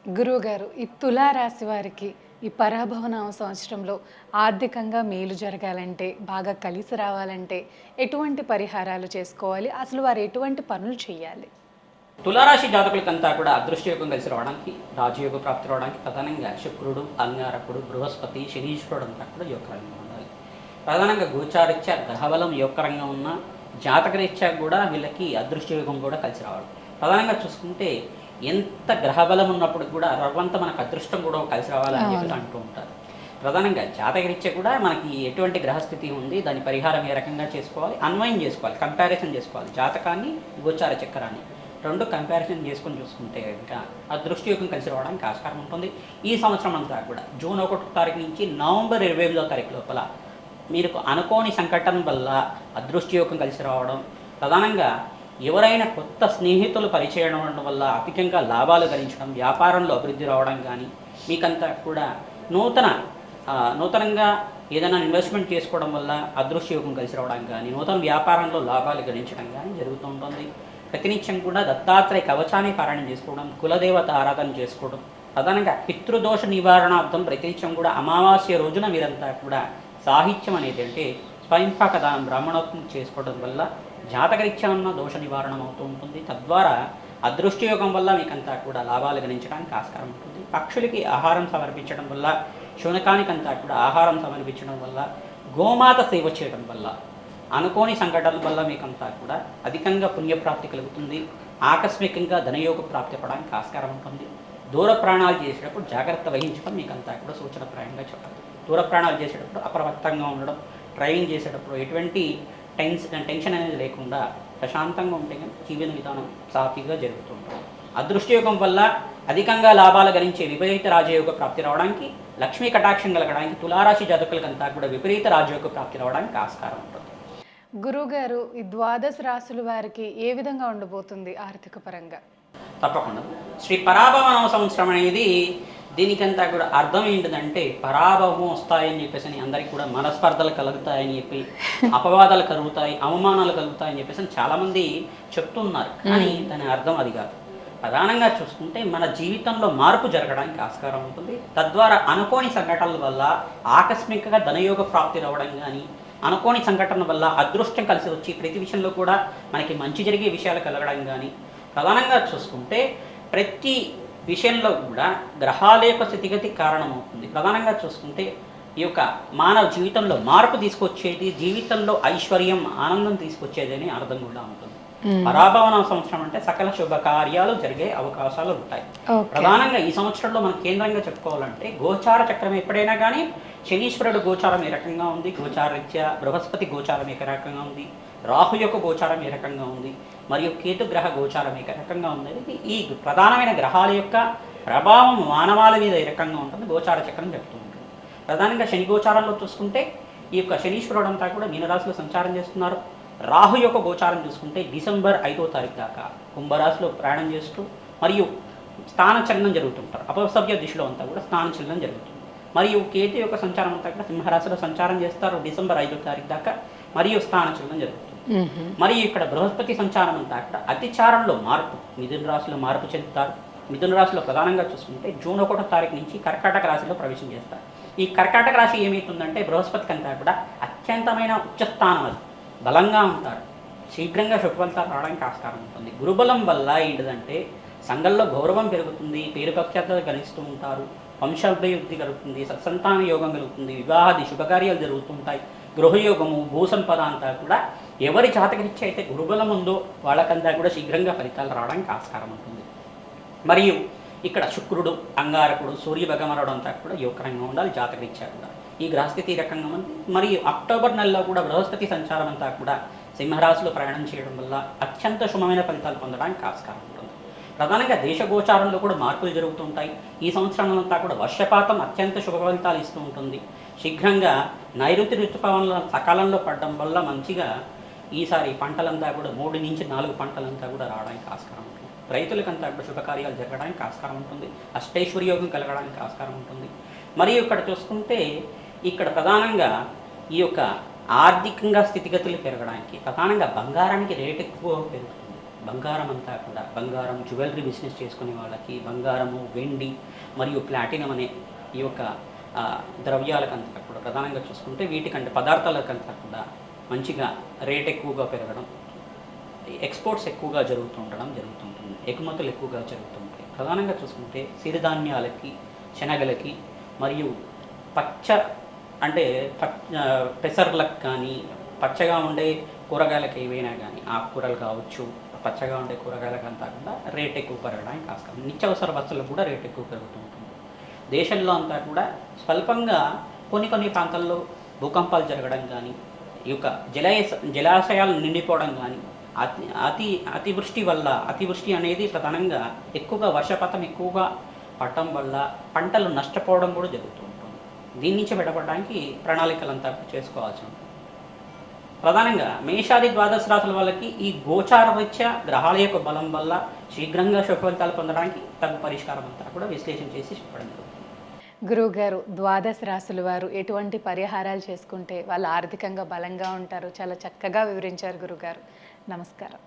గురువుగారు, ఈ తులారాశి వారికి ఈ పరాభవనామ సంవత్సరంలో ఆర్థికంగా మేలు జరగాలంటే, బాగా కలిసి రావాలంటే ఎటువంటి పరిహారాలు చేసుకోవాలి? అసలు వారు ఎటువంటి పనులు చేయాలి? తులారాశి జాతకులకంతా కూడా అదృష్టయోగం కలిసి రావడానికి, రాజయోగ ప్రాప్తి రావడానికి ప్రధానంగా శుక్రుడు, అంగారకుడు, బృహస్పతి, శనీశ్వరుడు అంతా కూడా యోగకరంగా ఉండాలి. ప్రధానంగా గోచారీత్యా గ్రహబలం యోగకరంగా ఉన్న జాతకరీత్యా కూడా వీళ్ళకి అదృష్టయోగం కూడా కలిసి రావాలి. ప్రధానంగా చూసుకుంటే ఎంత గ్రహబలం ఉన్నప్పుడు కూడా రవ్వంత మనకు అదృష్టం కూడా కలిసి రావాలని చెప్పి అంటూ ఉంటారు. ప్రధానంగా జాతకరీత్యా కూడా మనకి ఎటువంటి గ్రహస్థితి ఉంది, దాని పరిహారం ఏ రకంగా చేసుకోవాలి, అన్వయం చేసుకోవాలి, కంపారిజన్ చేసుకోవాలి. జాతకాన్ని, గోచార చక్రాన్ని రెండు కంపారిజన్ చేసుకొని చూసుకుంటే కనుక అదృష్టయోగం కలిసి రావడానికి ఆస్కారం ఉంటుంది. ఈ సంవత్సరం అంతా కూడా జూన్ 1 తారీఖు నుంచి నవంబర్ 28వ తారీఖు లోపల మీరు అనుకోని సంఘటన వల్ల అదృష్టయోగం కలిసి రావడం, ప్రధానంగా ఎవరైనా కొత్త స్నేహితులు పరిచయం అవ్వడం వల్ల అధికంగా లాభాలు గడించడం, వ్యాపారంలో అభివృద్ధి రావడం కానీ, మీకంతా కూడా నూతనంగా ఏదైనా ఇన్వెస్ట్మెంట్ చేసుకోవడం వల్ల అదృష్టయోగం కలిసి రావడం కానీ, నూతన వ్యాపారంలో లాభాలు గడించడం కానీ జరుగుతూ ఉంటుంది. ప్రతినిత్యం కూడా దత్తాత్రేయ కవచాన్ని పారాయణం చేసుకోవడం, కులదేవత ఆరాధన చేసుకోవడం, ప్రధానంగా పితృదోష నివారణార్థం ప్రతినిత్యం కూడా అమావాస్య రోజున మీరంతా కూడా సాహిత్యం అనేది అంటే స్వయంపాక దానం బ్రాహ్మణోత్వం చేసుకోవడం వల్ల జాతకరీత్యా ఉన్న దోష నివారణం అవుతూ ఉంటుంది. తద్వారా అదృష్టయోగం వల్ల మీకంతా కూడా లాభాలు గణించడానికి ఆస్కారం ఉంటుంది. పక్షులకి ఆహారం సమర్పించడం వల్ల, శునకానికంతా కూడా ఆహారం సమర్పించడం వల్ల, గోమాత సేవ చేయడం వల్ల, అనుకోని సంఘటనల వల్ల మీకంతా కూడా అధికంగా పుణ్యప్రాప్తి కలుగుతుంది. ఆకస్మికంగా ధనయోగ ప్రాప్తి పడడానికి ఆస్కారం ఉంటుంది. దూర ప్రయాణాలు చేసేటప్పుడు జాగ్రత్త వహించడం మీకంతా కూడా సూచనప్రాయంగా చెప్పాలి. దూర ప్రయాణాలు చేసేటప్పుడు అప్రమత్తంగా ఉండడం, డ్రైవింగ్ చేసేటప్పుడు ఎటువంటి టెన్షన్ అనేది లేకుండా ప్రశాంతంగా ఉంటే జీవన విధానం సాఫీగా జరుగుతుంటుంది. అదృష్టయోగం వల్ల అధికంగా లాభాలు గణించే విపరీత రాజయోగ ప్రాప్తి రావడానికి, లక్ష్మీ కటాక్షం కలగడానికి తులారాశి జాతకులకంతా కూడా విపరీత రాజయోగ ప్రాప్తి రావడానికి ఆస్కారం ఉంటుంది. గురువుగారు, ఈ ద్వాదశ రాశుల వారికి ఏ విధంగా ఉండబోతుంది ఆర్థిక పరంగా? తప్పకుండా శ్రీ పరాభవ సంవత్సరం అనేది దీనికంతా కూడా అర్థం ఏంటిదంటే పరాభవం వస్తాయని చెప్పేసి అందరికీ కూడా మనస్పర్ధలు కలుగుతాయని చెప్పి, అపవాదాలు కలుగుతాయి, అవమానాలు కలుగుతాయని చెప్పేసి చాలామంది చెప్తున్నారు. కానీ దాని అర్థం అది కాదు. ప్రధానంగా చూసుకుంటే మన జీవితంలో మార్పు జరగడానికి ఆస్కారం ఉంటుంది. తద్వారా అనుకోని సంఘటనల వల్ల ఆకస్మికంగా ధనయోగ ప్రాప్తి రావడం కానీ, అనుకోని సంఘటన వల్ల అదృష్టం కలిసి వచ్చి ప్రతి విషయంలో కూడా మనకి మంచి జరిగే విషయాలు కలగడం కానీ, ప్రధానంగా చూసుకుంటే ప్రతి విషయంలో కూడా గ్రహాల యొక్క స్థితిగతి కారణమవుతుంది. ప్రధానంగా చూసుకుంటే ఈ యొక్క మానవ జీవితంలో మార్పు తీసుకొచ్చేది, జీవితంలో ఐశ్వర్యం, ఆనందం తీసుకొచ్చేది అని అర్థం కూడా ఉంటుంది. పరాభవన సంవత్సరం అంటే సకల శుభకార్యాలు జరిగే అవకాశాలు ఉంటాయి. ప్రధానంగా ఈ సంవత్సరంలో మనం కేంద్రంగా చెప్పుకోవాలంటే గోచార చక్రం ఎప్పుడైనా కానీ శనీశ్వరుడు గోచారం ఏ రకంగా ఉంది, గోచారరీత్యా బృహస్పతి గోచారం ఏ రకంగా ఉంది, రాహు యొక్క గోచారం ఏ రకంగా ఉంది, మరియు కేతుగ్రహ గోచారం ఏ రకంగా ఉంది, ఈ ప్రధానమైన గ్రహాల యొక్క ప్రభావం మానవాళి మీద ఏ రకంగా ఉంటుంది గోచార చక్రం చెప్తూ ఉంటుంది. ప్రధానంగా శని గోచారంలో చూసుకుంటే ఈ యొక్క శనీశ్వరుడు అంతా కూడా మీనరాశిలో సంచారం చేస్తున్నారు. రాహు యొక్క గోచారం చూసుకుంటే డిసెంబర్ 5వ తారీఖు దాకా కుంభరాశిలో ప్రయాణం చేస్తూ మరియు స్థానచలనం జరుగుతుంటారు. అపసవ్య దిశలో అంతా కూడా స్థానచలనం జరుగుతుంది. మరియు కేతు యొక్క సంచారం అంతా కూడా సింహరాశిలో సంచారం చేస్తారు డిసెంబర్ 5వ తారీఖు దాకా, మరియు స్థానచలనం జరుగుతుంది. మరియు ఇక్కడ బృహస్పతి సంచారం అంతా కూడా అతిచారంలో మార్పు, మిథున రాశిలో మార్పు చెందుతారు. మిథున రాశిలో ప్రధానంగా చూసుకుంటే జూన్ 1వ తారీఖు నుంచి కర్కాటక రాశిలో ప్రవేశం చేస్తారు. ఈ కర్కాటక రాశి ఏమవుతుందంటే బృహస్పతికి అంతా కూడా అత్యంతమైన ఉచ్చస్థానం, అది బలంగా ఉంటారు. శీఘ్రంగా శుభఫలితాలు రావడానికి ఆస్కారం ఉంటుంది. గురుబలం వల్ల ఏంటిదంటే సంఘంలో గౌరవం పెరుగుతుంది, పేరు ప్రఖ్యాతలు గణిస్తూ ఉంటారు, వంశాభివృద్ధి కలుగుతుంది, సత్సంతాన యోగం కలుగుతుంది, వివాహాది శుభకార్యాలు జరుగుతుంటాయి, గృహయోగము, భూసంపద అంతా కూడా ఎవరి జాతకరీత్యా అయితే గురుబలం ఉందో వాళ్ళకంతా కూడా శీఘ్రంగా ఫలితాలు రావడానికి ఆస్కారం ఉంటుంది. మరియు ఇక్కడ శుక్రుడు, అంగారకుడు, సూర్య భగవానుడు అంతా కూడా యోగకరంగా ఉండాలి జాతకరీత్యా కూడా. ఈ గ్రహస్థితి ఈ రకంగా ఉంది. మరియు అక్టోబర్ నెలలో కూడా బృహస్పతి సంచారం అంతా కూడా సింహరాశిలో ప్రయాణం చేయడం వల్ల అత్యంత శుభమైన ఫలితాలు పొందడానికి ఆస్కారం ఉంటుంది. ప్రధానంగా దేశ గోచారంలో కూడా మార్పులు జరుగుతుంటాయి. ఈ సంవత్సరం అంతా కూడా వర్షపాతం అత్యంత శుభ ఫలితాలు ఇస్తూ ఉంటుంది. శీఘ్రంగా నైరుతి ఋతుపవనాల సకాలంలో పడడం వల్ల మంచిగా ఈసారి పంటలంతా కూడా 3 నుంచి 4 పంటలంతా కూడా రావడానికి ఆస్కారం ఉంటుంది. రైతులకంతా కూడా శుభకార్యాలు జరగడానికి ఆస్కారం ఉంటుంది. అష్టైశ్వర్యోగం కలగడానికి ఆస్కారం ఉంటుంది. మరియు ఇక్కడ చూసుకుంటే ఇక్కడ ప్రధానంగా ఈ యొక్క ఆర్థికంగా స్థితిగతులు పెరగడానికి, ప్రధానంగా బంగారానికి రేటు ఎక్కువ పెరుగుతుంది. బంగారం అంతా కూడా బంగారం జ్యువెలరీ బిజినెస్ చేసుకునే వాళ్ళకి బంగారము వెండి మరియు ప్లాటినం అనే ఈ యొక్క ద్రవ్యాలకంతా కూడా ప్రధానంగా చూసుకుంటే వీటికంటే పదార్థాలకంతా కూడా మంచిగా రేట్ ఎక్కువగా పెరగడం, ఎక్స్పోర్ట్స్ ఎక్కువగా జరుగుతుంటుంది, ఎగుమతులు ఎక్కువగా జరుగుతుంటాయి. ప్రధానంగా చూసుకుంటే సిరిధాన్యాలకి, శనగలకి మరియు పచ్చ అంటే పెసర్లకు కానీ, పచ్చగా ఉండే కూరగాయలకు ఏవైనా కానీ, ఆకుకూరలు కావచ్చు, పచ్చగా ఉండే కూరగాయలకంతా కూడా రేట్ ఎక్కువ పెరగడానికి ఆస్కారం. నిత్యావసర వస్తువులకు కూడా రేట్ ఎక్కువ పెరుగుతూ ఉంటుంది. దేశంలో అంతా కూడా స్వల్పంగా కొన్ని ప్రాంతాల్లో భూకంపాలు జరగడం కానీ, ఈ యొక్క జలాశయాలు నిండిపోవడం కానీ, అతివృష్టి అనేది ప్రధానంగా ఎక్కువగా వర్షపాతం ఎక్కువగా పడటం వల్ల పంటలు నష్టపోవడం కూడా జరుగుతూ ఉంటుంది. దీని నుంచి బయటపడడానికి ప్రణాళికలంతా చేసుకోవాల్సి ఉంటుంది. ప్రధానంగా మేషాది ద్వాదశ రాశుల వాళ్ళకి ఈ గోచార రీత్యా గ్రహాల యొక్క బలం వల్ల శీఘ్రంగా శుభ ఫలితాలు పొందడానికి తగు పరిష్కారం అంతా కూడా విశ్లేషణ చేసి చెప్పడం జరుగుతుంది. గురువుగారు, ద్వాదశ రాశుల వారు ఎటువంటి పరిహారాలు చేసుకుంటే వాళ్ళు ఆర్థికంగా బలంగా ఉంటారు? చాలా చక్కగా వివరించారు గురుగారు. నమస్కారం.